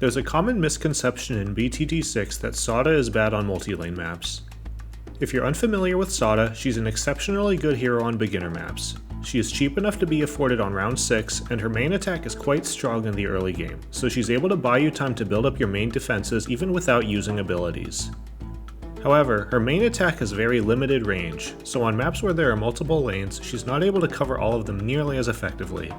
There's a common misconception in BTD6 that Sauda is bad on multi-lane maps. If you're unfamiliar with Sauda, she's an exceptionally good hero on beginner maps. She is cheap enough to be afforded on round 6, and her main attack is quite strong in the early game, so she's able to buy you time to build up your main defenses even without using abilities. However, her main attack has very limited range, so on maps where there are multiple lanes, she's not able to cover all of them nearly as effectively.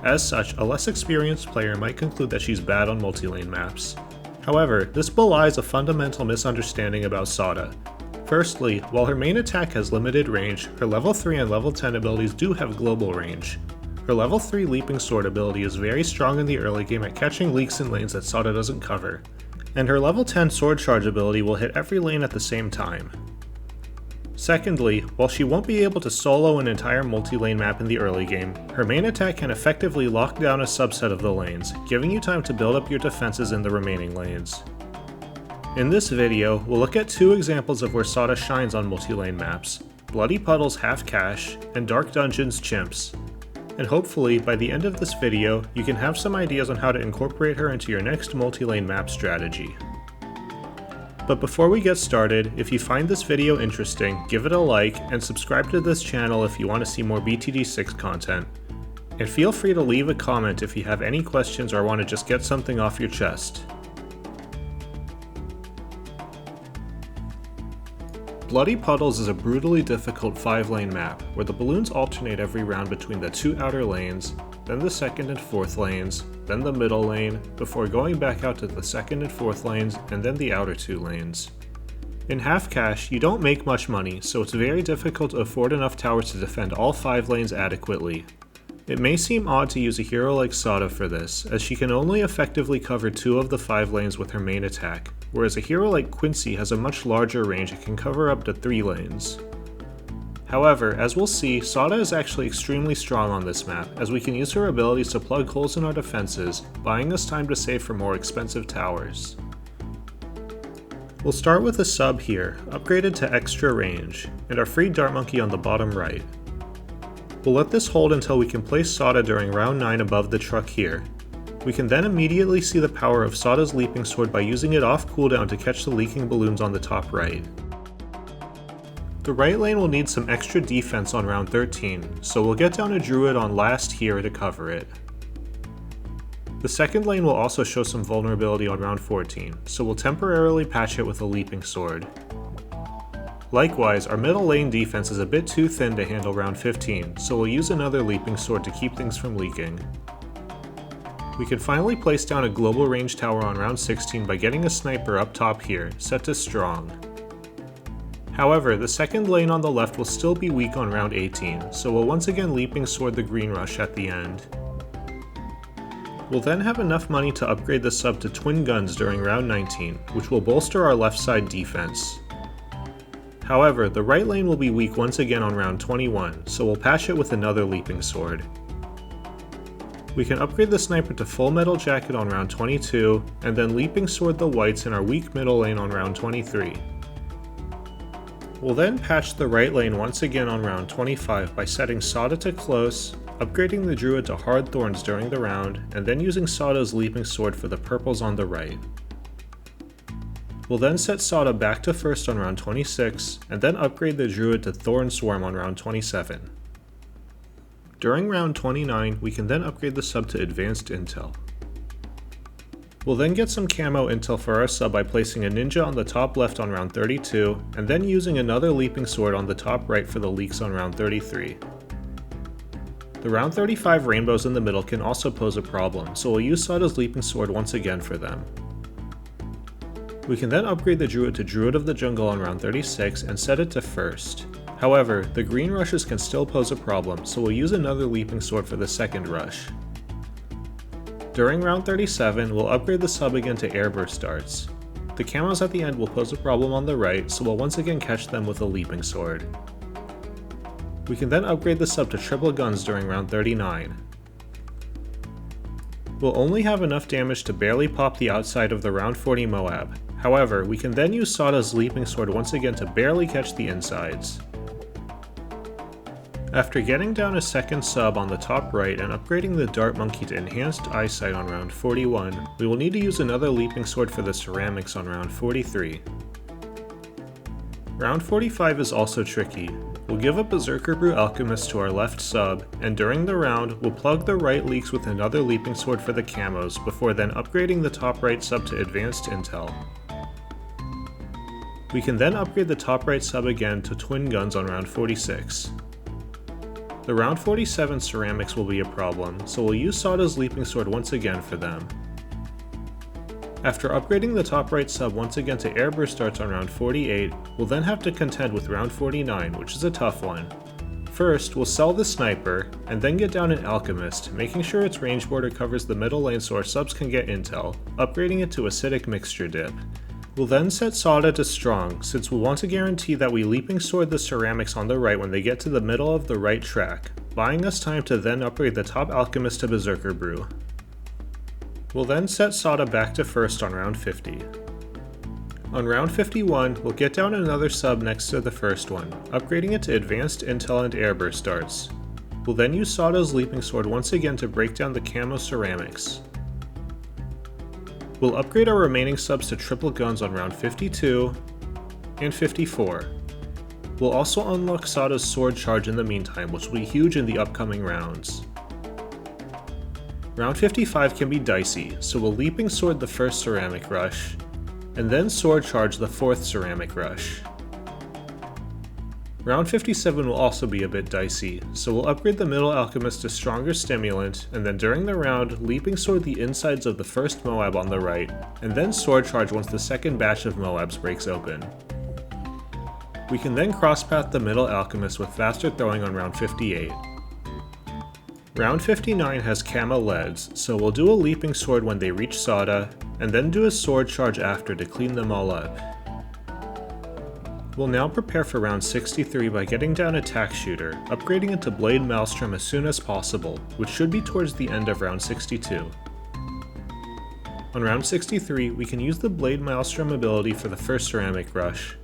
As such, a less experienced player might conclude that she's bad on multi-lane maps. However, this belies a fundamental misunderstanding about Sauda. Firstly, while her main attack has limited range, her level 3 and level 10 abilities do have global range. Her level 3 Leaping Sword ability is very strong in the early game at catching leaks in lanes that Sauda doesn't cover, and her level 10 Sword Charge ability will hit every lane at the same time. Secondly, while she won't be able to solo an entire multi-lane map in the early game, her main attack can effectively lock down a subset of the lanes, giving you time to build up your defenses in the remaining lanes. In this video, we'll look at two examples of where Sauda shines on multi-lane maps, Bloody Puddles Half Cash and Dark Dungeons Chimps. And hopefully, by the end of this video, you can have some ideas on how to incorporate her into your next multi-lane map strategy. But before we get started, if you find this video interesting, give it a like and subscribe to this channel if you want to see more BTD6 content. And feel free to leave a comment if you have any questions or want to just get something off your chest. Bloody Puddles is a brutally difficult 5-lane map, where the balloons alternate every round between the two outer lanes, then the second and fourth lanes, then the middle lane, before going back out to the second and fourth lanes, and then the outer two lanes. In Half Cash, you don't make much money, so it's very difficult to afford enough towers to defend all 5 lanes adequately. It may seem odd to use a hero like Sauda for this, as she can only effectively cover 2 of the 5 lanes with her main attack, whereas a hero like Quincy has a much larger range and can cover up to 3 lanes. However, as we'll see, Sauda is actually extremely strong on this map, as we can use her abilities to plug holes in our defenses, buying us time to save for more expensive towers. We'll start with a sub here, upgraded to extra range, and our free Dart Monkey on the bottom right. We'll let this hold until we can place Sauda during round 9 above the truck here. We can then immediately see the power of Sauda's Leaping Sword by using it off cooldown to catch the leaking balloons on the top right. The right lane will need some extra defense on round 13, so we'll get down a Druid on last here to cover it. The second lane will also show some vulnerability on round 14, so we'll temporarily patch it with a Leaping Sword. Likewise, our middle lane defense is a bit too thin to handle round 15, so we'll use another Leaping Sword to keep things from leaking. We can finally place down a global range tower on round 16 by getting a sniper up top here, set to strong. However, the second lane on the left will still be weak on round 18, so we'll once again Leaping Sword the green rush at the end. We'll then have enough money to upgrade the sub to twin guns during round 19, which will bolster our left side defense. However, the right lane will be weak once again on round 21, so we'll patch it with another Leaping Sword. We can upgrade the sniper to full metal jacket on round 22, and then Leaping Sword the whites in our weak middle lane on round 23. We'll then patch the right lane once again on round 25 by setting Sauda to close, upgrading the Druid to hard thorns during the round, and then using Sauda's Leaping Sword for the purples on the right. We'll then set Sauda back to first on round 26, and then upgrade the Druid to Thorn Swarm on round 27. During round 29, we can then upgrade the sub to Advanced Intel. We'll then get some camo intel for our sub by placing a ninja on the top left on round 32, and then using another Leaping Sword on the top right for the leaks on round 33. The round 35 rainbows in the middle can also pose a problem, so we'll use Sauda's Leaping Sword once again for them. We can then upgrade the Druid to Druid of the Jungle on round 36 and set it to first. However, the green rushes can still pose a problem, so we'll use another Leaping Sword for the second rush. During round 37, we'll upgrade the sub again to Airburst darts. The camos at the end will pose a problem on the right, so we'll once again catch them with a Leaping Sword. We can then upgrade the sub to triple guns during round 39. We'll only have enough damage to barely pop the outside of the round 40 Moab. However, we can then use Sauda's Leaping Sword once again to barely catch the insides. After getting down a second sub on the top right and upgrading the Dart Monkey to Enhanced Eyesight on round 41, we will need to use another Leaping Sword for the Ceramics on round 43. Round 45 is also tricky. We'll give a Berserker Brew Alchemist to our left sub, and during the round, we'll plug the right leaks with another Leaping Sword for the camos, before then upgrading the top right sub to Advanced Intel. We can then upgrade the top right sub again to Twin Guns on round 46. The round 47 ceramics will be a problem, so we'll use Sauda's Leaping Sword once again for them. After upgrading the top right sub once again to Airburst Darts on round 48, we'll then have to contend with round 49, which is a tough one. First, we'll sell the Sniper, and then get down an Alchemist, making sure its range border covers the middle lane so our subs can get intel, upgrading it to Acidic Mixture Dip. We'll then set Sauda to Strong, since we'll want to guarantee that we Leaping Sword the ceramics on the right when they get to the middle of the right track, buying us time to then upgrade the top Alchemist to Berserker Brew. We'll then set Sauda back to first on round 50. On round 51, we'll get down another sub next to the first one, upgrading it to Advanced Intel and Airburst Darts. We'll then use Sauda's Leaping Sword once again to break down the camo ceramics. We'll upgrade our remaining subs to Triple Guns on round 52 and 54. We'll also unlock Sauda's Sword Charge in the meantime, which will be huge in the upcoming rounds. Round 55 can be dicey, so we'll Leaping Sword the first Ceramic Rush, and then Sword Charge the fourth Ceramic Rush. Round 57 will also be a bit dicey, so we'll upgrade the middle Alchemist to Stronger Stimulant, and then during the round, Leaping Sword the insides of the first Moab on the right, and then Sword Charge once the second batch of Moabs breaks open. We can then crosspath the middle Alchemist with faster throwing on round 58. Round 59 has camo leads, so we'll do a Leaping Sword when they reach Sauda, and then do a Sword Charge after to clean them all up. We'll now prepare for round 63 by getting down a Tack Shooter, upgrading it to Blade Maelstrom as soon as possible, which should be towards the end of round 62. On round 63, we can use the Blade Maelstrom ability for the first Ceramic Rush,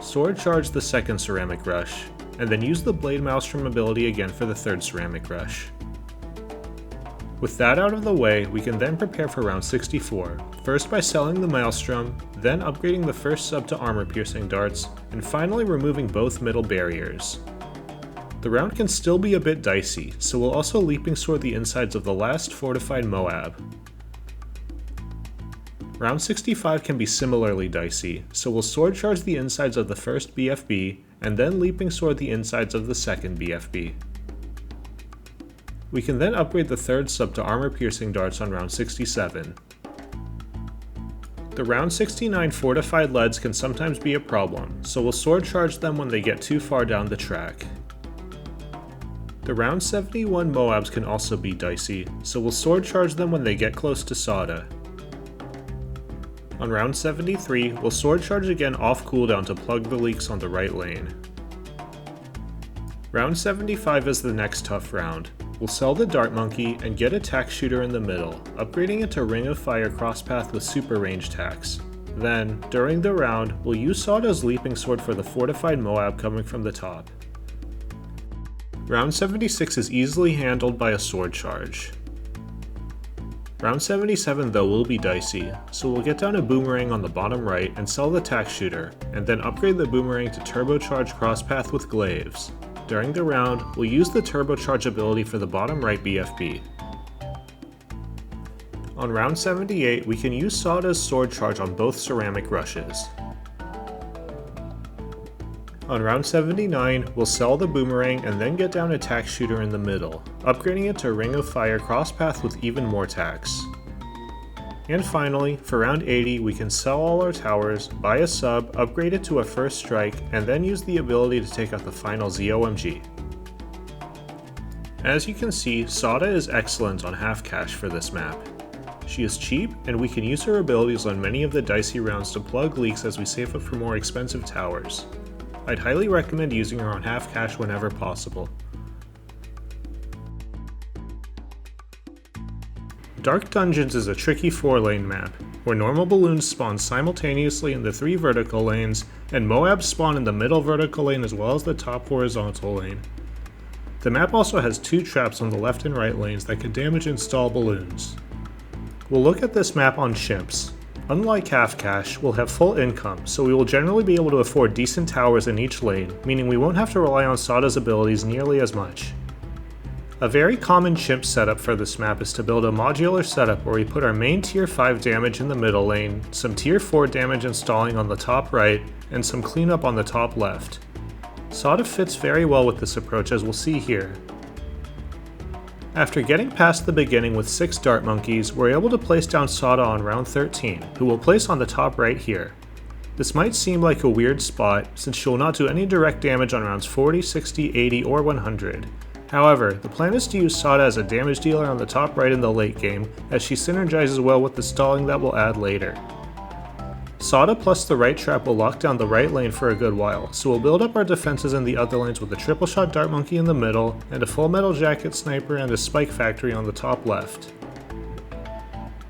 Sword Charge the second Ceramic Rush, and then use the Blade Maelstrom ability again for the third Ceramic Rush. With that out of the way, we can then prepare for round 64, first by selling the Maelstrom, then upgrading the first sub to armor-piercing darts, and finally removing both middle barriers. The round can still be a bit dicey, so we'll also Leaping Sword the insides of the last fortified Moab. Round 65 can be similarly dicey, so we'll Sword Charge the insides of the first BFB, and then Leaping Sword the insides of the second BFB. We can then upgrade the third sub to armor-piercing darts on round 67. The round 69 fortified leads can sometimes be a problem, so we'll Sword Charge them when they get too far down the track. The round 71 Moabs can also be dicey, so we'll Sword Charge them when they get close to Sauda. On round 73, we'll Sword Charge again off cooldown to plug the leaks on the right lane. Round 75 is the next tough round. We'll sell the Dart Monkey and get a Tack Shooter in the middle, upgrading it to Ring of Fire crosspath with super range tacks. Then, during the round, we'll use Sauda's Leaping Sword for the fortified Moab coming from the top. Round 76 is easily handled by a Sword Charge. Round 77 though will be dicey, so we'll get down a Boomerang on the bottom right and sell the Tack Shooter, and then upgrade the Boomerang to Turbocharge crosspath with Glaives. During the round, we'll use the Turbocharge ability for the bottom right BFB. On round 78, we can use Sauda's Sword Charge on both Ceramic Rushes. On round 79, we'll sell the Boomerang and then get down a Tack Shooter in the middle, upgrading it to Ring of Fire crosspath with even more tacks. And finally, for round 80, we can sell all our towers, buy a sub, upgrade it to a first strike, and then use the ability to take out the final ZOMG. As you can see, Sauda is excellent on half cash for this map. She is cheap, and we can use her abilities on many of the dicey rounds to plug leaks as we save up for more expensive towers. I'd highly recommend using her on half cash whenever possible. Dark Dungeons is a tricky 4-lane map, where normal balloons spawn simultaneously in the 3 vertical lanes, and Moabs spawn in the middle vertical lane as well as the top horizontal lane. The map also has 2 traps on the left and right lanes that could damage install balloons. We'll look at this map on chimps. Unlike Half Cash, we'll have full income, so we will generally be able to afford decent towers in each lane, meaning we won't have to rely on Sauda's abilities nearly as much. A very common chimp setup for this map is to build a modular setup where we put our main tier 5 damage in the middle lane, some tier 4 damage installing on the top right, and some cleanup on the top left. Sauda fits very well with this approach, as we'll see here. After getting past the beginning with 6 dart monkeys, we're able to place down Sauda on round 13, who we'll place on the top right here. This might seem like a weird spot, since she will not do any direct damage on rounds 40, 60, 80, or 100. However, the plan is to use Sauda as a damage dealer on the top right in the late game, as she synergizes well with the stalling that we'll add later. Sauda plus the right trap will lock down the right lane for a good while, so we'll build up our defenses in the other lanes with a triple shot dart monkey in the middle, and a full metal jacket sniper and a spike factory on the top left.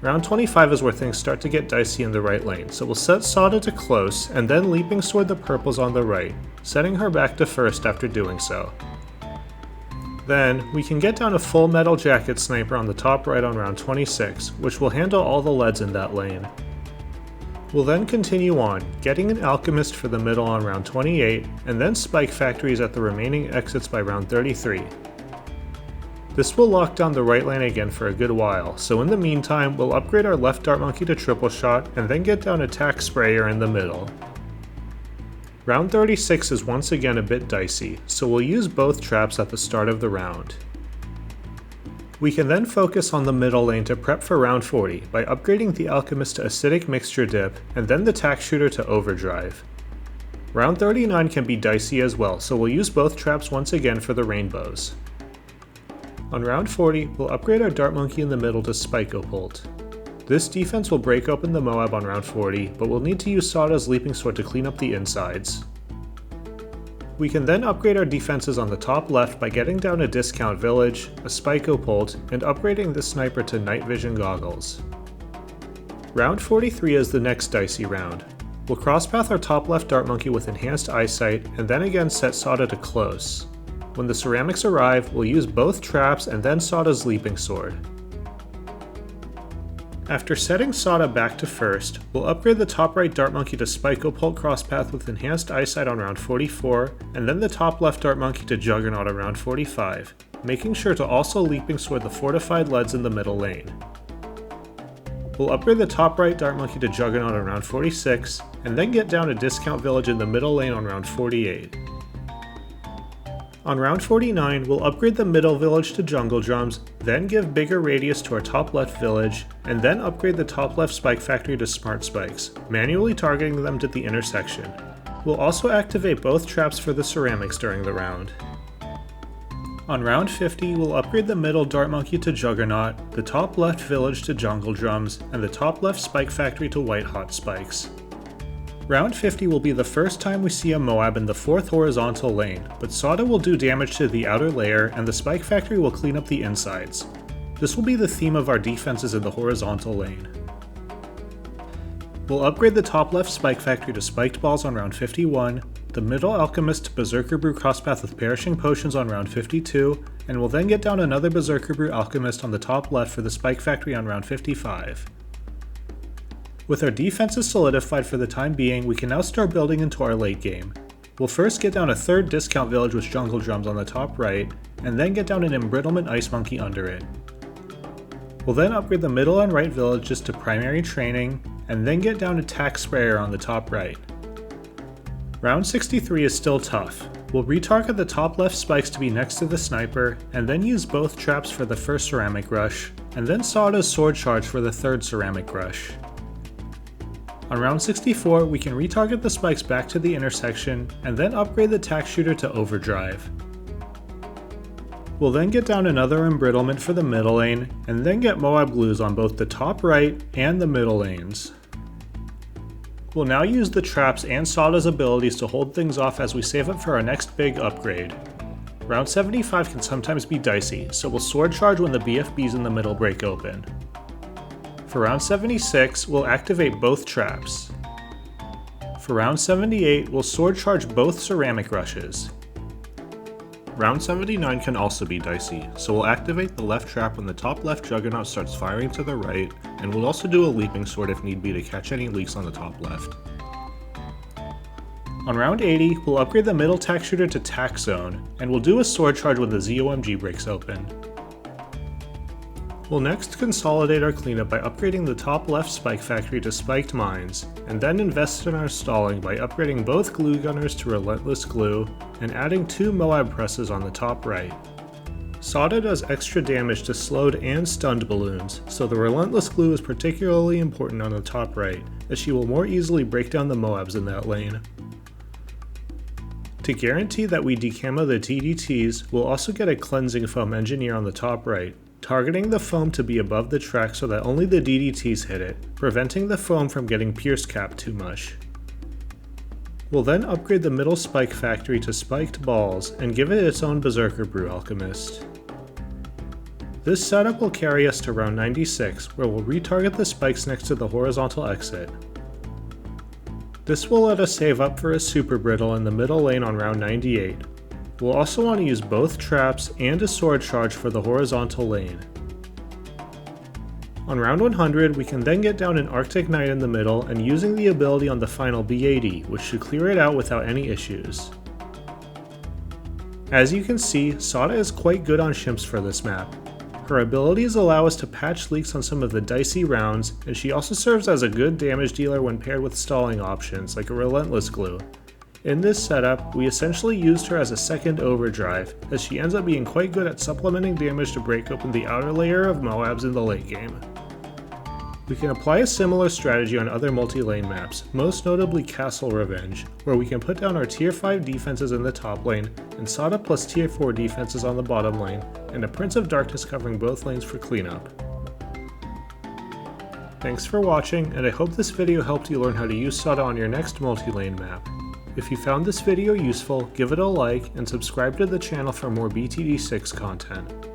Round 25 is where things start to get dicey in the right lane, so we'll set Sauda to close, and then leaping sword the purples on the right, setting her back to first after doing so. Then, we can get down a full metal jacket sniper on the top right on round 26, which will handle all the leads in that lane. We'll then continue on, getting an alchemist for the middle on round 28, and then spike factories at the remaining exits by round 33. This will lock down the right lane again for a good while, so in the meantime, we'll upgrade our left dart monkey to triple shot, and then get down attack sprayer in the middle. Round 36 is once again a bit dicey, so we'll use both traps at the start of the round. We can then focus on the middle lane to prep for round 40 by upgrading the alchemist to acidic mixture dip, and then the tack shooter to overdrive. Round 39 can be dicey as well, so we'll use both traps once again for the rainbows. On round 40, we'll upgrade our dart monkey in the middle to spike-o-pult. This defense will break open the Moab on round 40, but we'll need to use Sauda's leaping sword to clean up the insides. We can then upgrade our defenses on the top left by getting down a discount village, a spike-o-pult, and upgrading the sniper to night vision goggles. Round 43 is the next dicey round. We'll crosspath our top left dart monkey with enhanced eyesight, and then again set Sauda to close. When the ceramics arrive, we'll use both traps and then Sauda's leaping sword. After setting Sauda back to first, we'll upgrade the top right dart monkey to spike-o-pult crosspath with enhanced eyesight on round 44, and then the top left dart monkey to juggernaut on round 45, making sure to also leaping sword the fortified leads in the middle lane. We'll upgrade the top right dart monkey to juggernaut on round 46, and then get down a discount village in the middle lane on round 48. On round 49, we'll upgrade the middle village to jungle drums, then give bigger radius to our top left village, and then upgrade the top left spike factory to smart spikes, manually targeting them to the intersection. We'll also activate both traps for the ceramics during the round. On round 50, we'll upgrade the middle dart monkey to juggernaut, the top left village to jungle drums, and the top left spike factory to white hot spikes. Round 50 will be the first time we see a Moab in the 4th horizontal lane, but Sauda will do damage to the outer layer and the spike factory will clean up the insides. This will be the theme of our defenses in the horizontal lane. We'll upgrade the top left spike factory to spiked balls on round 51, the middle alchemist to berserker brew crosspath with perishing potions on round 52, and we'll then get down another berserker brew alchemist on the top left for the spike factory on round 55. With our defenses solidified for the time being, we can now start building into our late game. We'll first get down a third discount village with jungle drums on the top right, and then get down an embrittlement ice monkey under it. We'll then upgrade the middle and right villages to primary training, and then get down a tack sprayer on the top right. Round 63 is still tough. We'll retarget the top left spikes to be next to the sniper, and then use both traps for the first ceramic rush, and then Sauda's sword charge for the third ceramic rush. On round 64, we can retarget the spikes back to the intersection, and then upgrade the tack shooter to overdrive. We'll then get down another embrittlement for the middle lane, and then get Moab blues on both the top right and the middle lanes. We'll now use the traps and Sauda's abilities to hold things off as we save up for our next big upgrade. Round 75 can sometimes be dicey, so we'll sword charge when the BFBs in the middle break open. For round 76, we'll activate both traps. For round 78, we'll sword charge both ceramic rushes. Round 79 can also be dicey, so we'll activate the left trap when the top left juggernaut starts firing to the right, and we'll also do a leaping sword if need be to catch any leaks on the top left. On round 80, we'll upgrade the middle tack shooter to tack zone, and we'll do a sword charge when the ZOMG breaks open. We'll next consolidate our cleanup by upgrading the top left spike factory to spiked mines, and then invest in our stalling by upgrading both glue gunners to relentless glue, and adding 2 Moab presses on the top right. Sauda does extra damage to slowed and stunned balloons, so the relentless glue is particularly important on the top right, as she will more easily break down the Moabs in that lane. To guarantee that we decamo the TDTs, we'll also get a cleansing foam engineer on the top right, targeting the foam to be above the track so that only the DDTs hit it, preventing the foam from getting pierce capped too much. We'll then upgrade the middle spike factory to spiked balls and give it its own Berserker Brew Alchemist. This setup will carry us to round 96, where we'll retarget the spikes next to the horizontal exit. This will let us save up for a super brittle in the middle lane on round 98. We'll also want to use both traps and a sword charge for the horizontal lane. On round 100, we can then get down an Arctic Knight in the middle and using the ability on the final B80, which should clear it out without any issues. As you can see, Sauda is quite good on shimps for this map. Her abilities allow us to patch leaks on some of the dicey rounds, and she also serves as a good damage dealer when paired with stalling options like a relentless glue. In this setup, we essentially used her as a second overdrive, as she ends up being quite good at supplementing damage to break open the outer layer of Moabs in the late game. We can apply a similar strategy on other multi-lane maps, most notably Castle Revenge, where we can put down our tier 5 defenses in the top lane, and Sauda plus tier 4 defenses on the bottom lane, and a Prince of Darkness covering both lanes for cleanup. Thanks for watching, and I hope this video helped you learn how to use Sauda on your next multi-lane map. If you found this video useful, give it a like and subscribe to the channel for more BTD6 content.